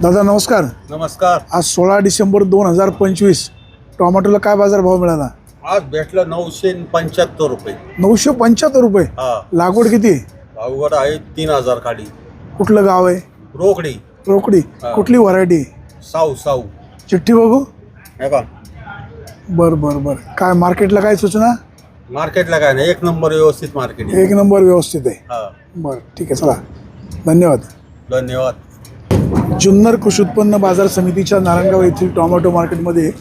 दादा नमस्कार. नमस्कार. आज 16 डिसेंबर 2025 टोमॅटोला काय बाजारभाव मिळाला? आज भेटलं 975 रुपये. 975 रुपये. हा, लागवड किती? अवघड आहे 3000 खाली. कुठलं गाव आहे? रोकडी. रोकडी. हा. कुठली व्हरायटी? साऊ साऊ. चिठ्ठी बघू. हे का बर बर बर. काय मार्केटला काय सूचना? मार्केटला काय नाही, एक नंबर व्यवस्थित मार्केट आहे. एक नंबर व्यवस्थित आहे. हा, बर ठीक आहे, चला धन्यवाद. धन्यवाद. जुन्नर कृषी उत्पन्न बाजार समितीच्या नारायणगाव येथील टोमॅटो मार्केटमध्ये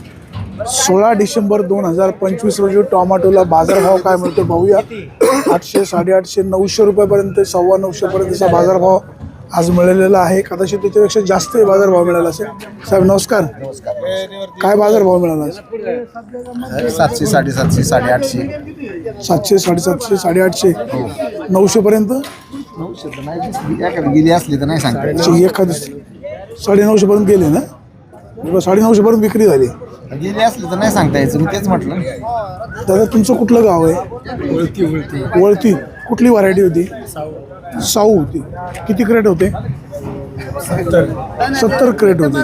16 डिसेंबर 2025 रोजी टोमॅटोला बाजारभाव काय मिळतो पाहूया. 800, 850, 900 रुपयापर्यंत, 950 पर्यंतचा बाजारभाव आज मिळालेला आहे. कदाचित त्याच्यापेक्षा जास्त बाजारभाव मिळाला असेल. साहेब नमस्कार. काय बाजारभाव मिळाला? 700, 750, 850. 700, 750, 850, 900 पर्यंत. 900 तर नाही दिसली. एखादी गेली असली तर नाही सांगता. एखादी 950 पर्यंत गेले ना? 950 पर्यंत विक्री झाली. गेली असली तर नाही सांगता यायचं, मी तेच म्हटलं. दादा तुमचं कुठलं गाव आहे? वळती. कुठली व्हरायटी होती? साऊ होती. किती क्रेट होते? 70 क्रेट होते.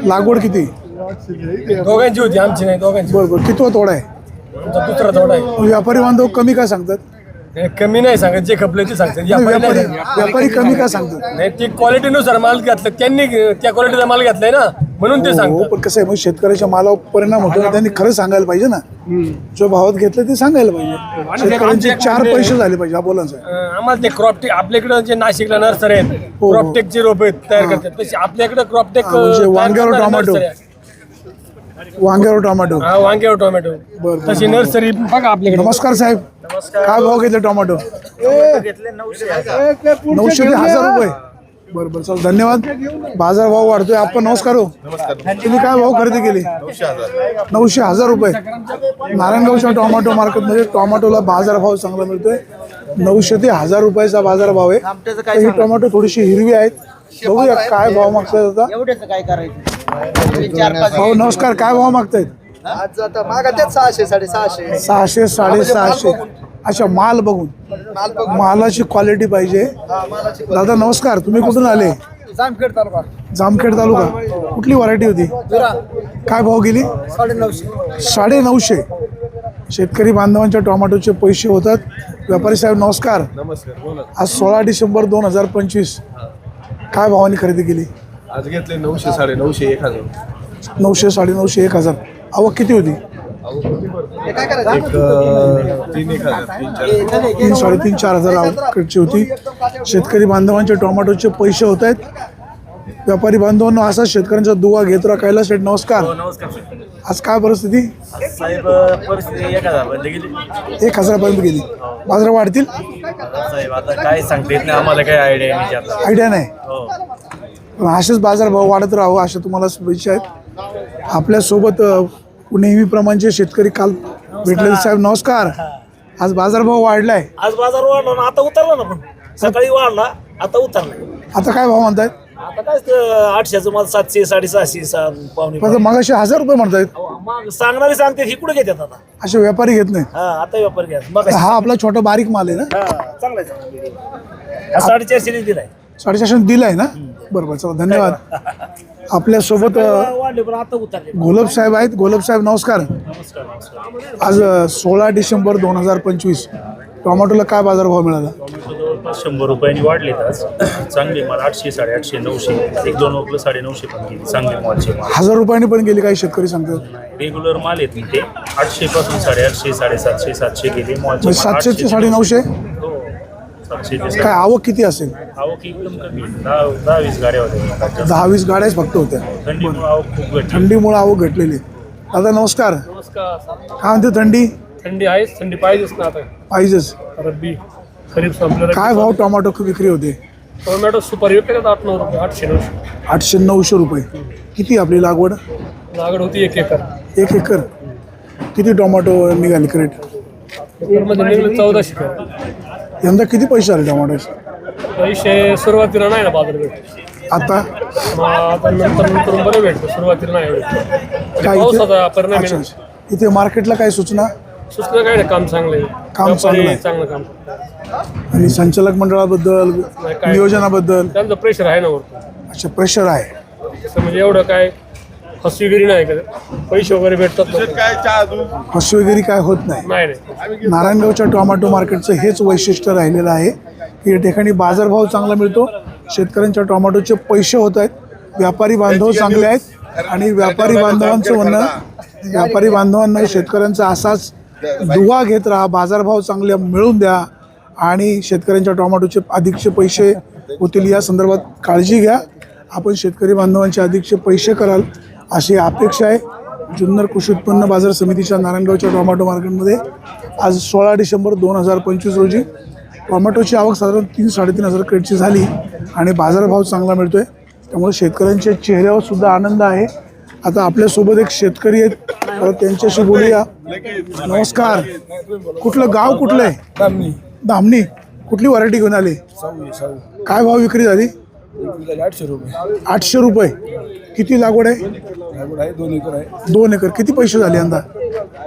लागवड किती? दोघांची होती, आमची नाही. दोघांची. बरोबर. कितवा तोडा आहे? आमचा दुसरा थोडा आहे. व्यापारी बांधव कमी का सांगतात? कमी नाही सांगत, जे खपले ते सांगतात. व्यापारी कमी का सांगतात? नाही, ती क्वालिटीनुसार माल घेतलं, त्यांनी त्या क्वालिटीचा माल घेतलाय ना, म्हणून ते हो, सांगतात. पण कसं आहे, मग शेतकऱ्याच्या मालावर परिणाम होतो ना. त्यांनी खरं सांगायला पाहिजे ना. जो भावात घेतलं ते सांगायला पाहिजे. शेतकऱ्यांचे 4 पैसे झाले पाहिजे. हा बोला साहेब. आम्हाला ते क्रॉपटेक, आपल्याकडे जे नाशिकला नर्सरी आहेत, हो. क्रॉपटेकचे रोपे तयार करतात, तसे आपल्याकडे क्रॉपटेक म्हणजे वांग्यावर टोमॅटो. वांग्यावर टोमॅटो. हा, वांग्यावर टोमॅटो. बरं. तशी नर्सरी बघा आपल्याकडे. नमस्कार साहेब. काय भाव घेतले टोमॅटो? 900 ते 1000 रुपये. बरं बरं, चल धन्यवाद. बाजार भाव वाढतोय. आपण नमस्कार हो. तुम्ही काय भाव खरेदी केली? 900 रुपये. नारायणगावच्या टोमॅटो मार्केटमध्ये टोमॅटोला बाजारभाव चांगला मिळतोय. 900 ते 1000 रुपयाचा बाजारभाव आहे. ही टोमॅटो थोडीशी हिरवी आहेत. बघूया काय भाव मागतायत आता. काय करायचं? भाऊ नमस्कार. काय भाव मागतायत? आज आता मागा त्यात 600, 650. 600, 650. अच्छा, माल बघून. मालाची क्वालिटी पाहिजे. दादा नमस्कार. तुम्ही कुठून आले? जामखेड तालुका. जामखेड तालुका. कुठली व्हरायटी होती? काय भाव गेली? 950. शेतकरी बांधवांच्या टोमॅटोचे पैसे होतात. व्यापारी साहेब नमस्कार. आज 16 डिसेंबर 2025 काय भावाने खरेदी केली? आज घेतले 900, 950, 1000. 900, 950, 1000. आवक किती होती? 3, 3.5, 4,000 आवकची होती. शेतकरी बांधवांच्या टोमॅटोचे पैसे होत आहेत. व्यापारी बांधवांना असा शेतकऱ्यांचा दुवा घेत राहा. कैलास शेठ नमस्कार. आज काय परिस्थिती? साहेब परिस्थिती 1000 पर्यंत गेली. 1000 पर्यंत गेली. बाजार वाढतील? साहेब आता काय सांगता येत नाही, आम्हाला काही आयडिया नाही आता. आयडिया नाही. हो. पण असेच बाजारभाव वाढत राहावं अशा तुम्हाला शुभेच्छा आहेत. आपल्यासोबत नेहमीप्रमाणेचे शेतकरी काल भेटले. साहेब नमस्कार. आज बाजारभाव वाढलाय. आज बाजार वाढला ना, आता उतरला ना. पण सकाळी वाढला, आता उतरला. आता काय भाव म्हणतायत? आता काय 800चं माल 700, 650, पावणे. पण मगाशी 1000 रुपये म्हणतायत. मग सांगणारे सांगते ही कुठे घेतात आता. असे व्यापारी घेत नाही. हा, आता व्यापार घ्या. मग हा आपला छोटा बारीक माल आहे ना. चांगला आहे. 450 दिलाय. 450 दिलाय ना. बरोबर, चला धन्यवाद. आपल्यासोबत वाढले पण आता उतरले. घोलप साहेब आहेत. घोलप साहेब नमस्कार. आज 16 डिसेंबर 2025 टोमॅटोला काय बाजारभाव मिळाला? जवळपास 100 रुपयांनी वाढले आज. चांगले माल 800, 850, 900, 1-2 वगैरे 950 पण गेली. चांगले मालचे माल 1000 रुपयांनी पण गेली. काही शेतकरी सांगतात रेग्युलर माल आहेत ते 800 पासून 850, 750, 700 गेले. मॉलचे 700 ते 950. हो, 700 ते काय आवक किती असेल? आवक एकदम कमी. 10-20 गाड्या होत्या. 10-20 गाड्याच फक्त होत्या. थंडीमुळे आवक खूप घटली. थंडीमुळे आवक घटलेली. दादा नमस्कार. नमस्कार. काय म्हणते थंडी? थंडी आहेच, थंडी पाहिजेच ना. आता पाहिजेच. रब्बी खरीप संपलं. काय भाव टोमॅटो विक्री होते? टोमॅटो सुपर विकतात 800 रुपये, 800, 900. 800-900 रुपये. किती आपली लागवड? लागड होती 1 एकर. 1 एकर. किती टोमॅटो निघाले क्रेट? एकरमध्ये निघाले 1400 कर. यंदा किती पैसे आले टोमॅटोचे? पैसे सुरुवातीला नाही ना बाजार भेट. आता मग आता नंतर बरं भेटतं. सुरुवातीला नाही भेटत. काय पावसाचा परिणाम अच्छा, आहे. अच्छा. इथे मार्केटला काय सूचना? सुचलं काय नाही, काम चांगलं आहे. काम चांगलं आहे. चांगलं काम. आणि संचालक मंडळाबद्दल, काय- नियोजनाबद्दल त्यांचं प्रेशर आहे ना वरती. अच्छा प्रेशर आहे. तसं म्हणजे एवढं काय फसवेगिरी नाही का, पैसे वगैरे भेटतात ना. काय चहा दूध फसवेगिरी काय होत नाही. नाही नाही नारायणगावच्या टोमॅटो मार्केटचं हेच वैशिष्ट्य राहिलेलं आहे की या ठिकाणी बाजारभाव चांगला मिळतो, शेतकऱ्यांच्या टोमॅटोचे पैसे होत आहेत, व्यापारी बांधव चांगले आहेत आणि व्यापारी बांधवांचं म्हणणं, व्यापारी बांधवांना शेतकऱ्यांचा असाच दुवा घेत राहा, बाजारभाव चांगले मिळून द्या आणि शेतकऱ्यांच्या टोमॅटोचे अधिकचे पैसे होतील या संदर्भात काळजी घ्या. आपण शेतकरी बांधवांचे अधिकचे पैसे कराल अशी अपेक्षा आहे. जुन्नर कृषी उत्पन्न बाजार समितीच्या नारायणगावच्या टोमॅटो मार्केटमध्ये आज 16 डिसेंबर 2025 रोजी टोमॅटोची आवक साधारण 3-3.5 क्रेटची झाली आणि बाजारभाव चांगला मिळतो आहे, त्यामुळे शेतकऱ्यांच्या चेहऱ्यावर सुद्धा आनंद आहे. आता आपल्यासोबत एक शेतकरी आहेत, तर त्यांच्याशी बोलूया. नमस्कार, कुठलं गाव कुठलं आहे? धामणी. कुठली व्हरायटी घेऊन आले? काय भाव विक्री झाली? 800 रुपये 800 रुपये. किती लागवड आहे? लागवड आहे 2 एकर आहे. 2 एकर. किती पैसे झाले यंदा?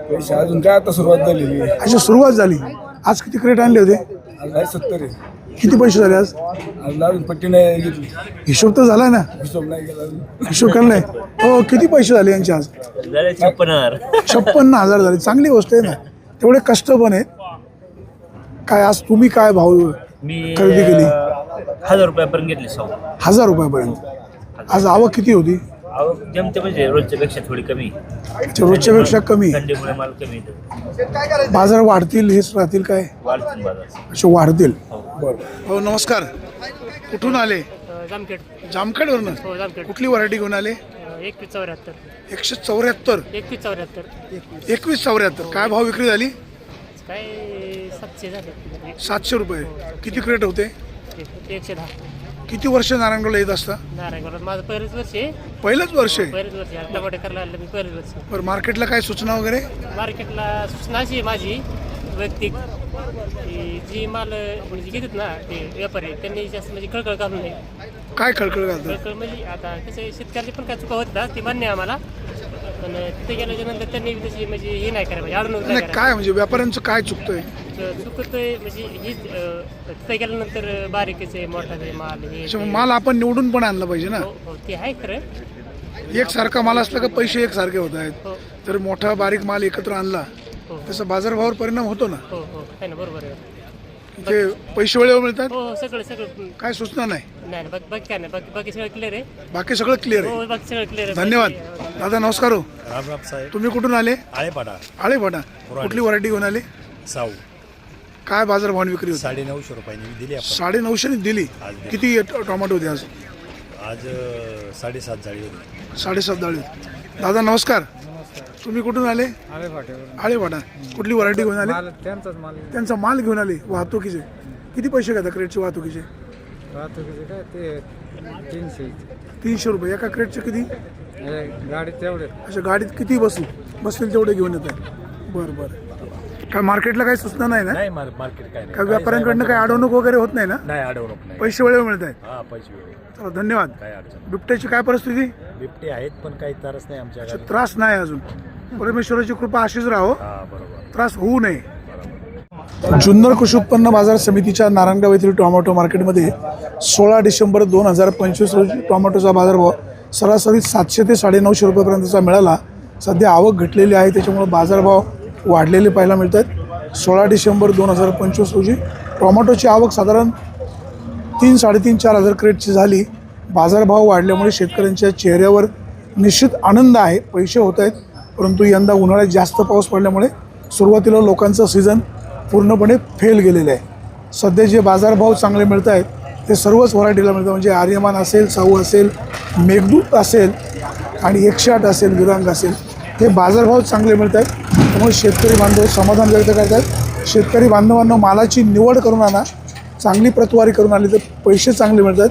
पैसे अजून काय आता सुरुवात झालेली आहे. अच्छा, सुरुवात झाली. आज किती क्रेट आणले होते? आज आहे 70 आहे. किती पैसे झाले आज? आज अजून पट्टी नाही घेतली, हिशोब तर झाला ना? हिशोब नाही केला अजून. हिशोब केलाय. हो, किती पैसे झाले यांचे आज? 56,000 झाले. चांगली गोष्ट आहे ना, तेवढे कष्ट पण आहेत. काय आज तुम्ही काय भाव मी खरेदी केली? 1000 रुपयापर्यंत घेतली 1000 रुपयापर्यंत. आज आवक किती होती? जमते म्हणजे रोजच्या पेक्षा थोडी कमी, रोजच्या पेक्षा कमी. थंडीमुळे माल कमी येतो. बाजार वाढतील हेच राहतील काय? वाढतील बाजार. असे वाढतील. बरं. हो, नमस्कार. कुठून आले? जामखेड. जामखेडवरनं. हो जामखेड. कुठली व्हरायटी घेऊन आले? 2174. 174. 2174. 2174. काय भाव विक्री झाली? काय 700 झाले. 700 रुपये. किती क्रेट होते? 110. किती वर्ष नारायणगावला येत असता? नारायणगावात माझं पहिलंच वर्ष आहे. पहिलंच वर्ष आहे. पहिलंच वर्ष आहे. टमाटे करायला आलं मी पहिलंच वर्ष. बरं, मार्केटला काय सूचना वगैरे? मार्केटला सूचना अशी आहे माझी वैयक्तिक की जी माल म्हणजे घेतात ना ते व्यापारी, त्यांनी जास्त म्हणजे कळकळ घालू नये. काय खळखळ घालतं? कळकळ म्हणजे आता कसं आहे, शेतकऱ्याची पण काय चुका होतात ती मान्य आहे आम्हाला, पण तिथे गेल्याच्या नंतर त्यांनी तशी म्हणजे हे नाही करायला पाहिजे, अडवणूक नाही नाही, करायला काय म्हणजे व्यापाऱ्यांचं काय चुकतंय? चुकतोय म्हणजे हीच तिथे गेल्यानंतर बारीकच आहे, मोठा आहे माल हे त्याच्यामुळे माल आपण निवडून पण आणला पाहिजे ना. हो हो ते आहे खरं. एकसारखा माल असला का पैसे एकसारखे होत आहेत. हो तर मोठा बारीक माल एकत्र आणला हो त्याचा बाजारभावावर परिणाम होतो ना. हो हो आहे ना, बरोबर आहे. ते पैसे वेळेवर मिळतात. हो हो सगळं काय सूचना नाही? नाही बाकी बाकी काय नाही, बाकी सगळं क्लिअर आहे. बाकी सगळं क्लिअर आहे. हो बाकी सगळं क्लिअर आहे. धन्यवाद दादा. नमस्कार. हो, राम राम साहेब. तुम्ही कुठून आले? आळेपाडा आळेपाडा. कुठली व्हरायटी घेऊन आले? साऊ. काय बाजारभाव विक्री होती? 950 रुपयांनी दिली आपण. 950 दिली. आज दिली. किती टोमॅटो होते आज? आज 7.5 जाळी होती. 7.5 डाळी. दादा नमस्कार. तुम्ही कुठून आले? आळेपाडा. कुठली व्हरायटी घेऊन आले? त्यांचा माल घेऊन आले. वाहतुकीचे किती पैसे घेतात क्रेटचे वाहतुकीचे? काय ते 300 रुपये. एका क्रेटचे किती? गाडी तेवढे. अच्छा, गाडीत किती बसतील तेवढे घेऊन येत आहे. बरं बरं. काय मार्केटला काही सूचना नाही ना? नाही मार्केट काय काय व्यापाऱ्यांकडनं काही अडवणूक वगैरे होत नाही ना? नाही अडवणूक नाही. पैसे वेळेवर मिळत आहेत. हा पैसे वेळ. चला धन्यवाद. काय अडचण. बिबट्याची काय परिस्थिती? बिबटे आहेत पण काही त्रास नाही आमच्या अच्छा, गावी. त्रास नाही अजून. परमेश्वराची कृपा अशीच राहो, हा बरोबर. त्रास होऊ नये. जुन्नर कृषी उत्पन्न बाजार समितीच्या नारायणगाव येथील टोमॅटो मार्केटमध्ये 16 डिसेंबर 2025 रोजी टोमॅटोचा बाजारभाव सरासरी 700 ते 950 रुपयापर्यंतचा मिळाला. सध्या आवक घटलेली आहे, त्याच्यामुळे बाजारभाव वाढलेले पाहायला मिळत आहेत. 16 डिसेंबर 2025 रोजी टोमॅटोची आवक साधारण 3-4.5 हजार क्रेटची झाली. बाजारभाव वाढल्यामुळे शेतकऱ्यांच्या चेहऱ्यावर निश्चित आनंद आहे, पैसे होत आहेत. परंतु यंदा उन्हाळ्यात जास्त पाऊस पडल्यामुळे सुरुवातीला लोकांचं सीझन पूर्णपणे फेल गेलेलं आहे. सध्या जे बाजारभाव चांगले मिळत आहेत ते सर्वच व्हरायटीला मिळतात. म्हणजे आर्यमान असेल, साऊ असेल, मेघदूत असेल आणि 108 असेल, विरांग असेल, हे बाजारभाव चांगले मिळत आहेत. त्यामुळे शेतकरी बांधव समाधान व्यक्त करतात. शेतकरी बांधवांना मालाची निवड करून आणा, चांगली प्रतवारी करून आली तर पैसे चांगले मिळतात.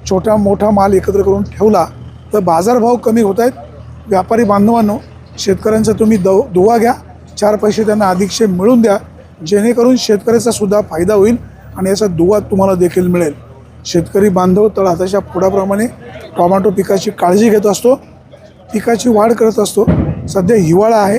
छोटा मोठा माल एकत्र करून ठेवला तर बाजारभाव कमी होत आहेत. व्यापारी बांधवांनो, शेतकऱ्यांचा तुम्ही दुवा घ्या, 4 पैसे त्यांना अधिकचे मिळून द्या, जेणेकरून शेतकऱ्याचा सुद्धा फायदा होईल आणि याचा दुवा तुम्हाला देखील मिळेल. शेतकरी बांधव तळहाताच्या पुढाप्रमाणे टोमॅटो पिकाची काळजी घेत असतो, पिकाची वाढ करत असतो. सध्या हिवाळा आहे,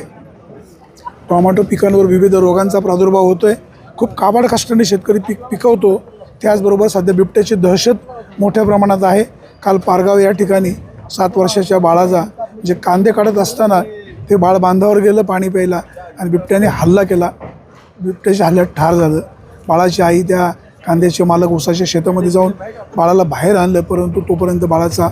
टोमॅटो पिकांवर विविध रोगांचा प्रादुर्भाव होतो आहे. खूप काबाड कष्टाने शेतकरी पिकवतो. त्याचबरोबर सध्या बिबट्याची दहशत मोठ्या प्रमाणात आहे. काल पारगाव या ठिकाणी 7 वर्षाच्या बाळाचा जे कांदे काढत असताना ते बाळ बांधावर गेलं पाणी प्यायला आणि बिबट्याने हल्ला केला. बिबट्याच्या हल्ल्यात ठार झालं. बाळाची आई त्या कांद्याचे मालक ऊसाच्या शेतामध्ये जाऊन बाळाला बाहेर आणलं, परंतु तोपर्यंत बाळाचा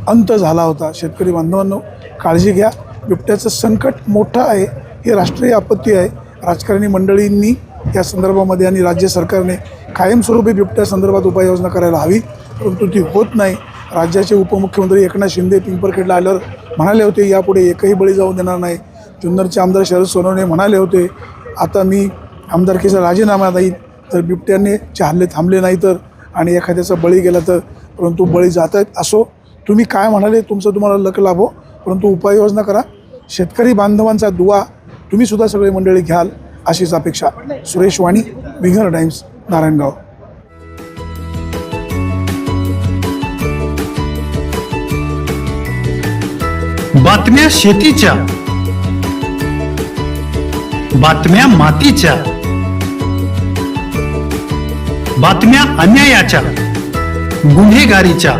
अंत झाला होता. शेतकरी बांधवांनो, काळजी घ्या. बिबट्याचं संकट मोठं आहे. ही राष्ट्रीय आपत्ती आहे. राजकारणी मंडळींनी या संदर्भामध्ये आणि राज्य सरकारने कायमस्वरूपी बिबट्या संदर्भात उपाययोजना करायला हवी, परंतु ती होत नाही. राज्याचे उपमुख्यमंत्री एकनाथ शिंदे पिंपरखेडला आल्यावर म्हणाले होते यापुढे एकही बळी जाऊ देणार नाही. जुन्नरचे आमदार शरद सोनवणे म्हणाले होते आता मी आमदारकीचा राजीनामा देईन तर बिबट्याने हल्ले थांबले नाही तर आणि एखाद्याचा बळी गेला तर, परंतु बळी जात आहेत. असो, तुम्ही काय म्हणाले तुमचं तुम्हाला लक लाभो, परंतु उपाययोजना करा. शेतकरी बांधवांचा दुवा तुम्ही सुद्धा सगळे मंडळी घ्याल अशीच अपेक्षा. सुरेश वाणी, विंगर टाइम्स, नारायणगाव. बातम्या शेतीच्या, बातम्या मातीच्या, बातम्या अन्यायाच्या, गुन्हेगारीच्या,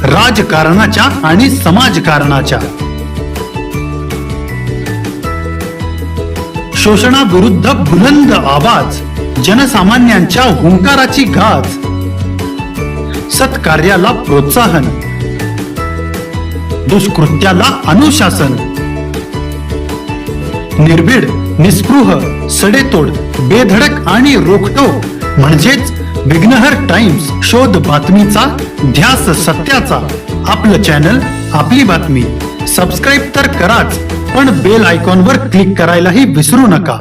राजकारणाच्या आणि समाजकारणाच्या, शोषणाविरुद्ध बुलंद आवाज, जनसामान्यांच्या हुंकाराची गाज, सत्कार्याला प्रोत्साहन, दुष्कृत्याला अनुशासन, निर्भीड, निस्पृह, सडेतोड, बेधडक आणि रोखटोक म्हणजेच विघ्नहर टाइम्स. शोध बातमीचा, ध्यास सत्याचा. आपलं चॅनल, आपली बातमी. सबस्क्राईब तर कराच, पण बेल आयकॉनवर क्लिक करायलाही विसरू नका.